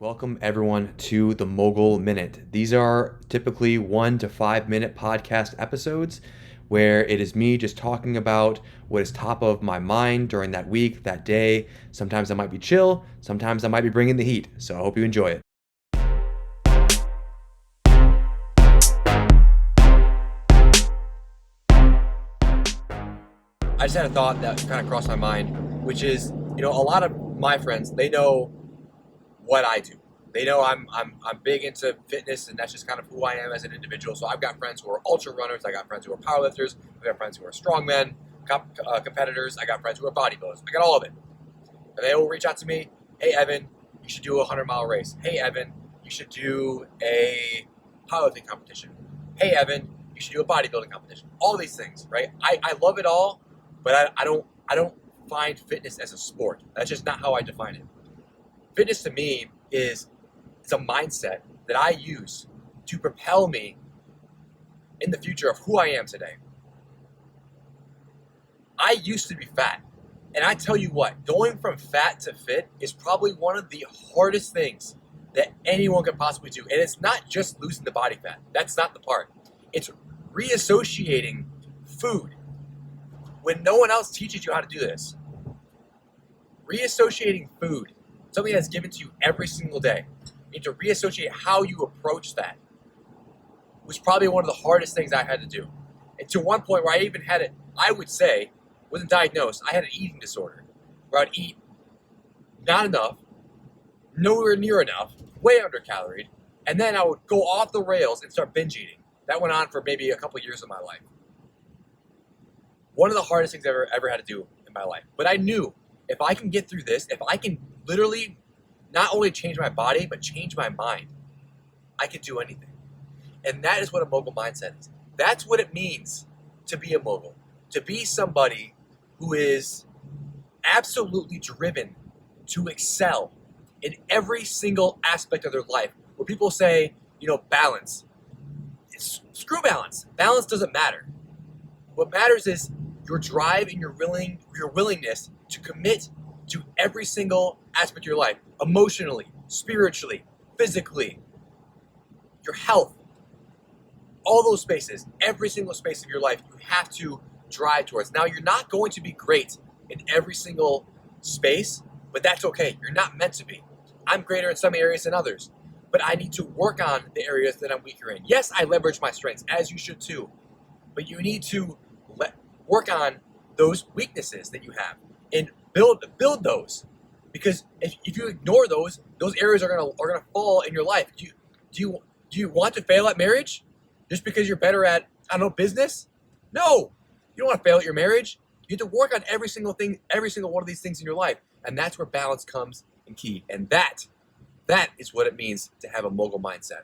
Welcome everyone to the Mogul Minute. These are typically 1 to 5 minute podcast episodes where it is me just talking about what is top of my mind during that week, that day. Sometimes I might be chill, sometimes I might be bringing the heat. So I hope you enjoy it. I just had a thought that kind of crossed my mind, which is, a lot of my friends, they know what I do. They know I'm big into fitness, and that's just kind of who I am as an individual. So I've got friends who are ultra runners. I got friends who are powerlifters. I've got friends who are strongmen, competitors. I got friends who are bodybuilders. I got all of it. And they will reach out to me. Hey, Evan, you should do a 100-mile race. Hey, Evan, you should do a powerlifting competition. Hey, Evan, you should do a bodybuilding competition. All these things, right? I love it all, but I don't find fitness as a sport. That's just not how I define it. Fitness to me is a mindset that I use to propel me in the future of who I am today. I used to be fat, and I tell you what, going from fat to fit is probably one of the hardest things that anyone could possibly do. And it's not just losing the body fat. That's not the part. It's reassociating food when no one else teaches you how to do this. Reassociating food, something that's given to you every single day. You need to reassociate how you approach that, was probably one of the hardest things I had to do. And to one point where I even had it, I would say, wasn't diagnosed, I had an eating disorder, where I'd eat not enough, nowhere near enough, way under caloried, and then I would go off the rails and start binge eating. That went on for maybe a couple years of my life. One of the hardest things I've ever had to do in my life. But I knew if I can get through this, if I can literally not only change my body, but change my mind, I can do anything. And that is what a mogul mindset is. That's what it means to be a mogul. To be somebody who is absolutely driven to excel in every single aspect of their life. Where people say, balance. Screw balance. Balance doesn't matter. What matters is your drive and your willingness to commit to every single aspect of your life, emotionally, spiritually, physically, your health, all those spaces, every single space of your life, you have to drive towards. Now, you're not going to be great in every single space, but that's okay. You're not meant to be. I'm greater in some areas than others, but I need to work on the areas that I'm weaker in. Yes, I leverage my strengths, as you should too, but you need to work on those weaknesses that you have and build those, because if you ignore those areas are gonna fall in your life. Do you want to fail at marriage just because you're better at, business? No, you don't want to fail at your marriage. You have to work on every single thing, every single one of these things in your life, and that's where balance comes in key. And that is what it means to have a mogul mindset.